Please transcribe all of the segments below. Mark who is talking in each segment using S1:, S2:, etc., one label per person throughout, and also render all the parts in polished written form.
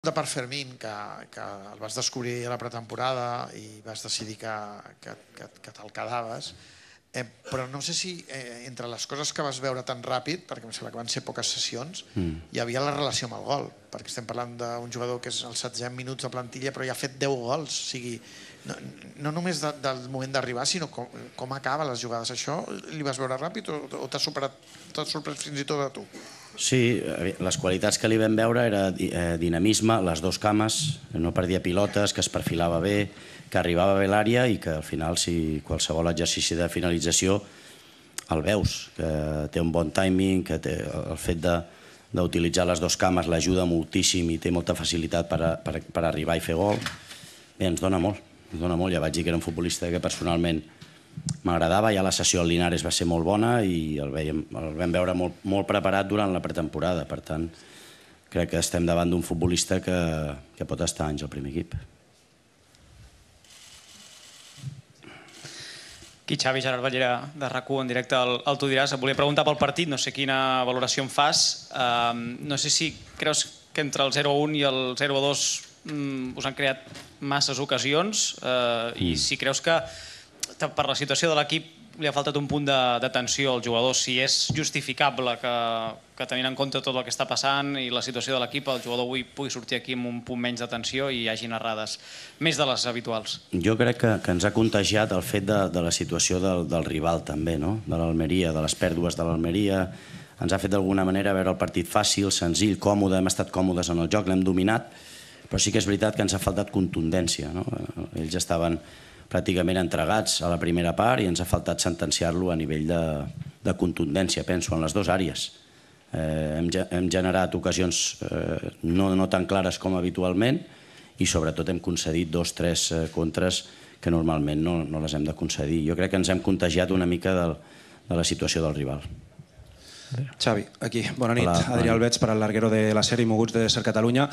S1: de per Fermín, que el vas descobrir a la pretemporada i vas decidir que te'l quedaves, però no sé si entre les coses que vas veure tan ràpid, perquè em sembla que van ser poques sessions, hi havia la relació amb el gol, perquè estem parlant d'un jugador que és als 16 minuts de plantilla però ja ha fet 10 gols, o sigui, no només del moment d'arribar, sinó com acaba les jugades. Això li vas veure ràpid o t'ha sorprès fins i tot a tu?
S2: Sí, les qualitats que li vam veure era dinamisme, les dos cames, no perdia pilotes, que es perfilava bé, que arribava bé l'àrea i que al final, si qualsevol exercici de finalització el veus, que té un bon timing, que el fet d'utilitzar les dos cames l'ajuda moltíssim i té molta facilitat per arribar i fer gol. Bé, ens dona molt, ja vaig dir que era un futbolista que personalment m'agradava, ja la sessió al Linares va ser molt bona i el vam veure molt preparat durant la pretemporada, per tant crec que estem davant d'un futbolista que pot estar anys al primer equip.
S3: Aquí Xavi, Gerard Ballera de RAC1 en directe al Tu diràs. Et volia preguntar pel partit, no sé quina valoració en fas, no sé si creus que entre el 0-1 i el 0-2 us han creat masses ocasions i si creus que per la situació de l'equip li ha faltat un punt de tensió al jugador, si és justificable que tenint en compte tot el que està passant i la situació de l'equip, el jugador avui pugui sortir aquí amb un punt menys de tensió i hi hagin errades més de les habituals.
S2: Jo crec que ens ha contagiat el fet de la situació del rival també, de l'Almeria, de les pèrdues de l'Almeria. Ens ha fet d'alguna manera veure el partit fàcil, senzill, còmode, hem estat còmodes en el joc, l'hem dominat, però sí que és veritat que ens ha faltat contundència. Ells estaven pràcticament entregats a la primera part i ens ha faltat sentenciar-lo a nivell de contundència, penso, en les dues àrees. Hem generat ocasions no tan clares com habitualment i sobretot hem concedit 2 o 3 contres que normalment no les hem de concedir. Jo crec que ens hem contagiat una mica de la situació del rival.
S4: Xavi, aquí. Buenas noches. Adrián Alberts para el larguero de la serie Moguts de Ser Cataluña.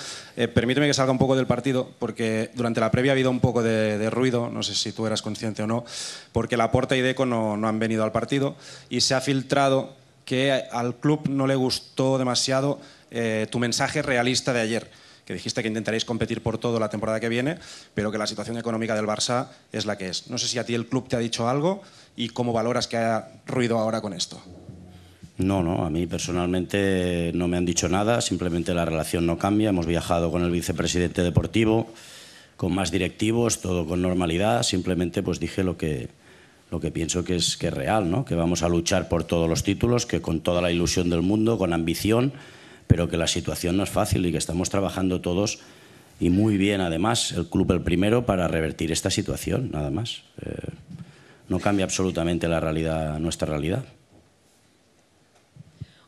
S4: Permíteme que salga un poco del partido, porque durante la previa ha habido un poco de ruido, no sé si tú eras consciente o no, porque Laporta y Deco no han venido al partido y se ha filtrado que al club no le gustó demasiado tu mensaje realista de ayer, que dijiste que intentaréis competir por todo la temporada que viene, pero que la situación económica del Barça es la que es. No sé si a ti el club te ha dicho algo y cómo valoras que haya ruido ahora con esto.
S2: No, a mí personalmente no me han dicho nada, simplemente la relación no cambia. Hemos viajado con el vicepresidente deportivo, con más directivos, todo con normalidad. Simplemente pues dije lo que pienso que es real, que vamos a luchar por todos los títulos, que con toda la ilusión del mundo, con ambición, pero que la situación no es fácil y que estamos trabajando todos y muy bien, además, el club el primero para revertir esta situación, nada más. No cambia absolutamente la realidad, nuestra realidad.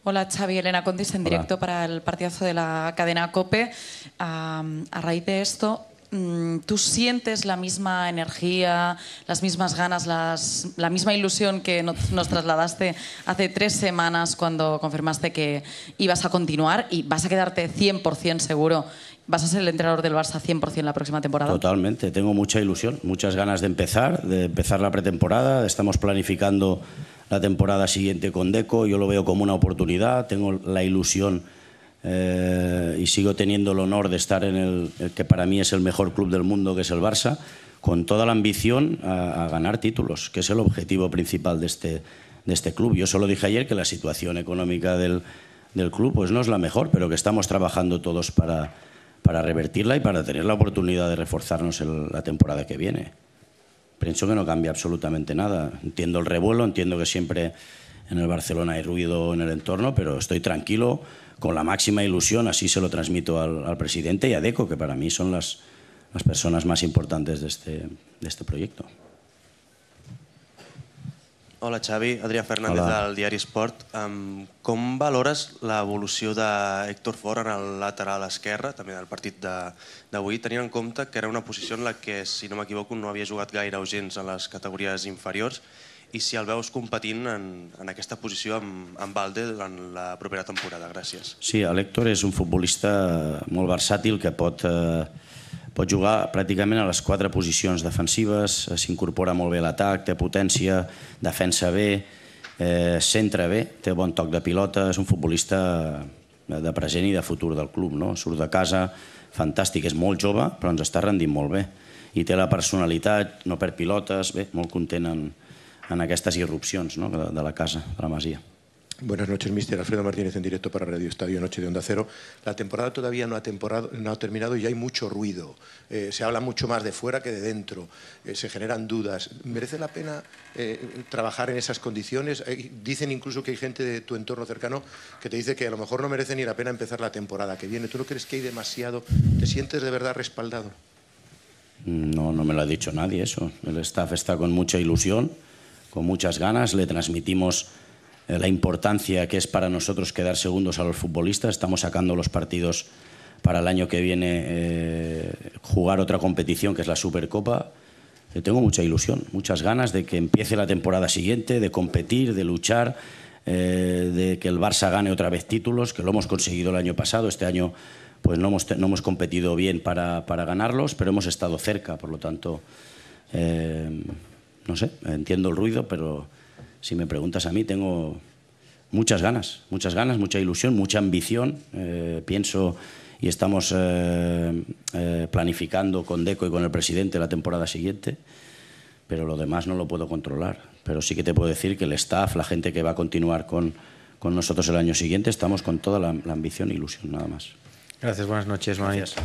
S5: Hola Xavi, Elena Condis en directo para el partidazo de la cadena COPE. A raíz de esto, ¿tú sientes la misma energía, las mismas ganas, la misma ilusión que nos trasladaste hace 3 semanas cuando confirmaste que ibas a continuar y vas a quedarte 100% seguro? ¿Vas a ser el entrenador del Barça 100% la próxima temporada? Totalmente, tengo mucha ilusión, muchas ganas de empezar la pretemporada. Estamos planificando la temporada siguiente con Deco, yo lo veo como una oportunidad, tengo la ilusión y sigo teniendo el honor de estar en el que para mí es el mejor club del mundo, que es el Barça, con toda la ambición a ganar títulos, que es el objetivo principal de este club. Yo solo dije ayer que la situación económica del club pues no es la mejor, pero que estamos trabajando todos para revertirla y para tener la oportunidad de reforzarnos la temporada que viene. Pienso que no cambia absolutamente nada. Entiendo el revuelo, entiendo que siempre en el Barcelona hay ruido en el entorno, pero estoy tranquilo, con la máxima ilusión, así se lo transmito al presidente y a Deco, que para mí son las personas más importantes de este proyecto.
S6: Hola Xavi, Adrià Fernández del diari Esport. Com valores l'evolució d'Héctor Fort en el lateral esquerre, també del partit d'avui, tenint en compte que era una posició en la que, si no m'equivoco, no havia jugat gaire o gens en les categories inferiors i si el veus competint en aquesta posició amb Valde durant la propera temporada? Gràcies.
S2: Sí, l'Héctor és un futbolista molt versàtil que pot jugar pràcticament a les 4 posicions defensives, s'incorpora molt bé a l'atac, té potència, defensa bé, centra bé, té bon toc de pilota, és un futbolista de present i de futur del club. No? Surt de casa fantàstic, és molt jove, però ens està rendint molt bé. I té la personalitat, no perd pilotes, bé, molt content en aquestes irrupcions de la casa, de la Masia.
S7: Buenas noches, mister. Alfredo Martínez en directo para Radio Estadio Noche de Onda Cero. La temporada todavía no ha terminado y hay mucho ruido. Se habla mucho más de fuera que de dentro. Se generan dudas. ¿Merece la pena trabajar en esas condiciones? Dicen incluso que hay gente de tu entorno cercano que te dice que a lo mejor no merece ni la pena empezar la temporada que viene. ¿Tú no crees que hay demasiado? ¿Te sientes de verdad respaldado?
S2: No, no me lo ha dicho nadie eso. El staff está con mucha ilusión, con muchas ganas. Le transmitimos la importancia que es para nosotros quedar segundos a los futbolistas. Estamos sacando los partidos para el año que viene, jugar otra competición que es la Supercopa. Tengo mucha ilusión, muchas ganas de que empiece la temporada siguiente, de competir, de luchar, de que el Barça gane otra vez títulos, que lo hemos conseguido el año pasado. Este año pues no hemos competido bien para ganarlos, pero hemos estado cerca. Por lo tanto, no sé, entiendo el ruido, pero si me preguntas a mí, tengo muchas ganas, mucha ilusión, mucha ambición. Pienso y estamos planificando con Deco y con el presidente la temporada siguiente, pero lo demás no lo puedo controlar. Pero sí que te puedo decir que el staff, la gente que va a continuar con nosotros el año siguiente, estamos con toda la ambición e ilusión, nada más.
S8: Gracias, buenas noches.
S2: Gracias.